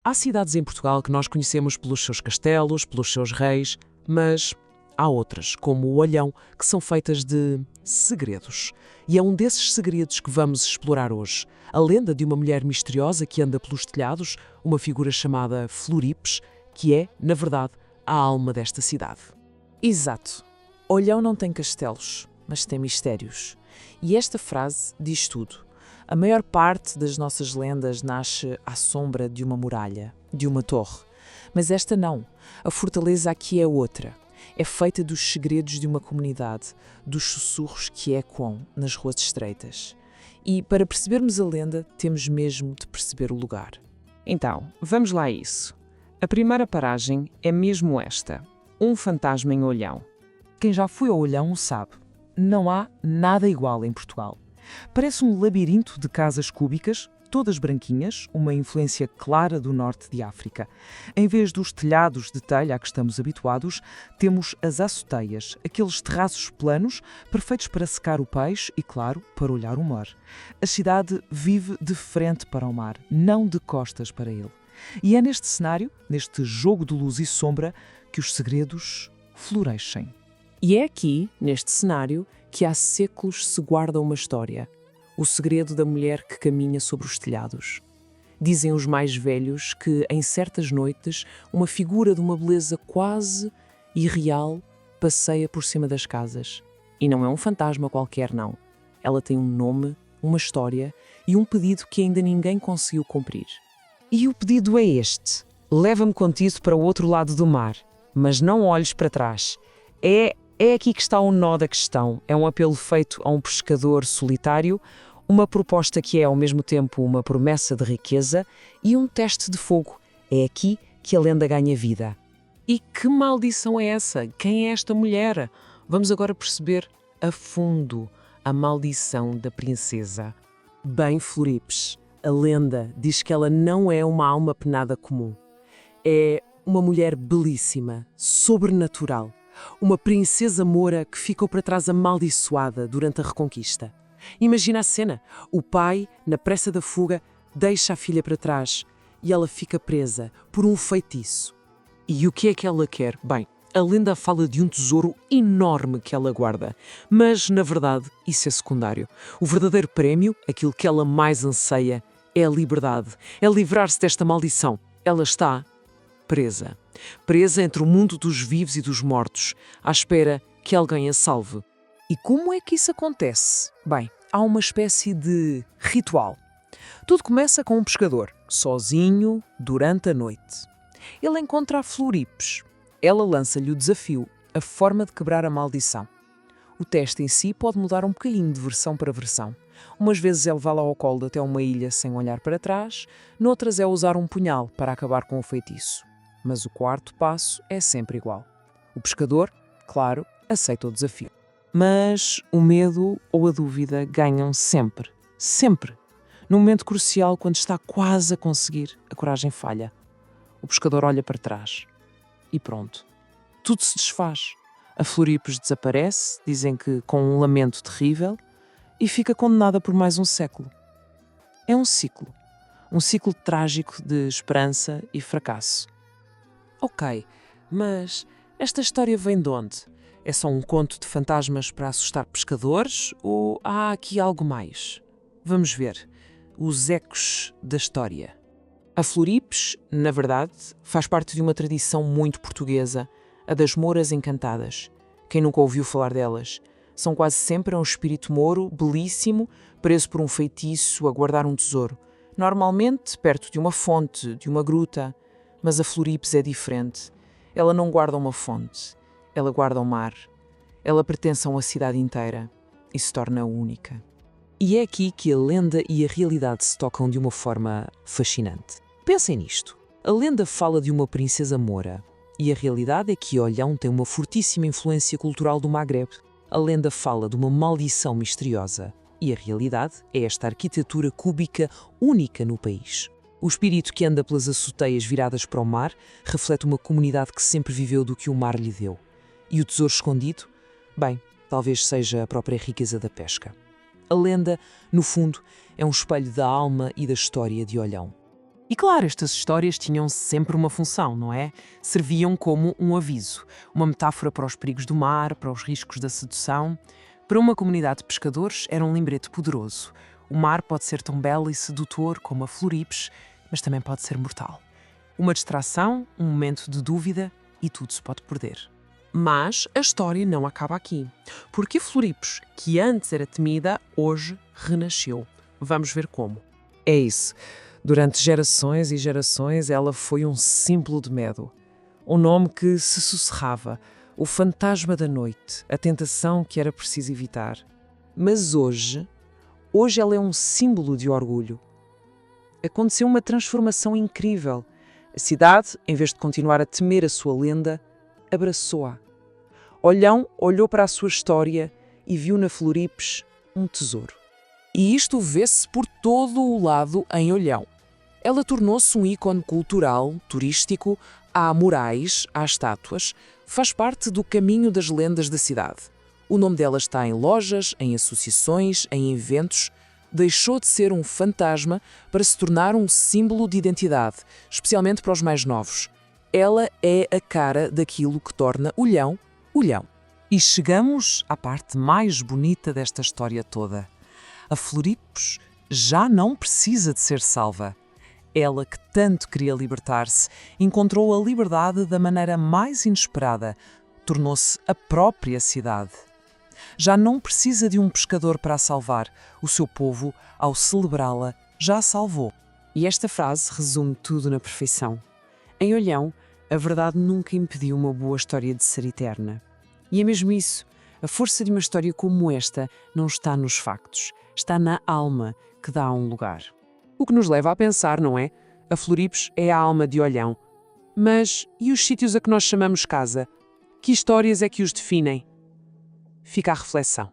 Há cidades em Portugal que nós conhecemos pelos seus castelos, pelos seus reis, mas há outras, como o Olhão, que são feitas de segredos. E é um desses segredos que vamos explorar hoje. A lenda de uma mulher misteriosa que anda pelos telhados, uma figura chamada Floripes, que é, na verdade, a alma desta cidade. Exato. Olhão não tem castelos, mas tem mistérios. E esta frase diz tudo. A maior parte das nossas lendas nasce à sombra de uma muralha, de uma torre. Mas esta não. A fortaleza aqui é outra. É feita dos segredos de uma comunidade, dos sussurros que ecoam nas ruas estreitas. E para percebermos a lenda, temos mesmo de perceber o lugar. Então, vamos lá a isso. A primeira paragem é mesmo esta: um fantasma em Olhão. Quem já foi ao Olhão sabe, não há nada igual em Portugal. Parece um labirinto de casas cúbicas, todas branquinhas, uma influência clara do norte de África. Em vez dos telhados de telha a que estamos habituados, temos as açoteias, aqueles terraços planos, perfeitos para secar o peixe e, claro, para olhar o mar. A cidade vive de frente para o mar, não de costas para ele. E é neste cenário, neste jogo de luz e sombra, que os segredos florescem. E é aqui, neste cenário, que há séculos se guarda uma história. O segredo da mulher que caminha sobre os telhados. Dizem os mais velhos que, em certas noites, uma figura de uma beleza quase irreal passeia por cima das casas. E não é um fantasma qualquer, não. Ela tem um nome, uma história e um pedido que ainda ninguém conseguiu cumprir. E o pedido é este: leva-me contigo para o outro lado do mar, mas não olhes para trás. É aqui que está o nó da questão. É um apelo feito a um pescador solitário, uma proposta que é ao mesmo tempo uma promessa de riqueza e um teste de fogo. É aqui que a lenda ganha vida. E que maldição é essa? Quem é esta mulher? Vamos agora perceber a fundo a maldição da princesa. Bem, Floripes, a lenda diz que ela não é uma alma penada comum. É uma mulher belíssima, sobrenatural. Uma princesa moura que ficou para trás amaldiçoada durante a Reconquista. Imagina a cena. O pai, na pressa da fuga, deixa a filha para trás e ela fica presa por um feitiço. E o que é que ela quer? Bem, a lenda fala de um tesouro enorme que ela guarda. Mas, na verdade, isso é secundário. O verdadeiro prémio, aquilo que ela mais anseia, é a liberdade. É livrar-se desta maldição. Ela está presa. Presa entre o mundo dos vivos e dos mortos, à espera que alguém a salve. E como é que isso acontece? Bem, há uma espécie de ritual. Tudo começa com um pescador, sozinho, durante a noite. Ele encontra a Floripes. Ela lança-lhe o desafio, a forma de quebrar a maldição. O teste em si pode mudar um bocadinho de versão para versão. Umas vezes é levá-la ao colo até uma ilha sem olhar para trás, noutras é usar um punhal para acabar com o feitiço. Mas o quarto passo é sempre igual. O pescador, claro, aceita o desafio. Mas o medo ou a dúvida ganham sempre. Sempre. No momento crucial, quando está quase a conseguir, a coragem falha. O pescador olha para trás. E pronto. Tudo se desfaz. A Floripes desaparece, dizem que com um lamento terrível, e fica condenada por mais um século. É um ciclo. Um ciclo trágico de esperança e fracasso. Ok, mas esta história vem de onde? É só um conto de fantasmas para assustar pescadores ou há aqui algo mais? Vamos ver. Os ecos da história. A Floripes, na verdade, faz parte de uma tradição muito portuguesa, a das Mouras Encantadas. Quem nunca ouviu falar delas? São quase sempre um espírito mouro, belíssimo, preso por um feitiço a guardar um tesouro. Normalmente perto de uma fonte, de uma gruta. Mas a Floripes é diferente. Ela não guarda uma fonte. Ela guarda o mar. Ela pertence a uma cidade inteira e se torna única. E é aqui que a lenda e a realidade se tocam de uma forma fascinante. Pensem nisto. A lenda fala de uma princesa moura e a realidade é que Olhão tem uma fortíssima influência cultural do Magreb. A lenda fala de uma maldição misteriosa e a realidade é esta arquitetura cúbica única no país. O espírito que anda pelas açoteias viradas para o mar reflete uma comunidade que sempre viveu do que o mar lhe deu. E o tesouro escondido? Bem, talvez seja a própria riqueza da pesca. A lenda, no fundo, é um espelho da alma e da história de Olhão. E claro, estas histórias tinham sempre uma função, não é? Serviam como um aviso, uma metáfora para os perigos do mar, para os riscos da sedução. Para uma comunidade de pescadores era um lembrete poderoso. O mar pode ser tão belo e sedutor como a Floripes, mas também pode ser mortal. Uma distração, um momento de dúvida e tudo se pode perder. Mas a história não acaba aqui, porque Floripes, que antes era temida, hoje renasceu. Vamos ver como. É isso. Durante gerações e gerações ela foi um símbolo de medo. Um nome que se sussurrava, o fantasma da noite, a tentação que era preciso evitar. Mas hoje ela é um símbolo de orgulho. Aconteceu uma transformação incrível. A cidade, em vez de continuar a temer a sua lenda, abraçou-a. Olhão olhou para a sua história e viu na Floripes um tesouro. E isto vê-se por todo o lado em Olhão. Ela tornou-se um ícone cultural, turístico, há murais, há estátuas, faz parte do caminho das lendas da cidade. O nome dela está em lojas, em associações, em eventos. Deixou de ser um fantasma para se tornar um símbolo de identidade, especialmente para os mais novos. Ela é a cara daquilo que torna Olhão, Olhão. E chegamos à parte mais bonita desta história toda. A Floripes já não precisa de ser salva. Ela, que tanto queria libertar-se, encontrou a liberdade da maneira mais inesperada. Tornou-se a própria cidade. Já não precisa de um pescador para a salvar. O seu povo, ao celebrá-la, já a salvou. E esta frase resume tudo na perfeição. Em Olhão, a verdade nunca impediu uma boa história de ser eterna. E é mesmo isso. A força de uma história como esta não está nos factos, está na alma que dá um lugar. O que nos leva a pensar, não é? A Floripes é a alma de Olhão. Mas e os sítios a que nós chamamos casa? Que histórias é que os definem? Fica a reflexão.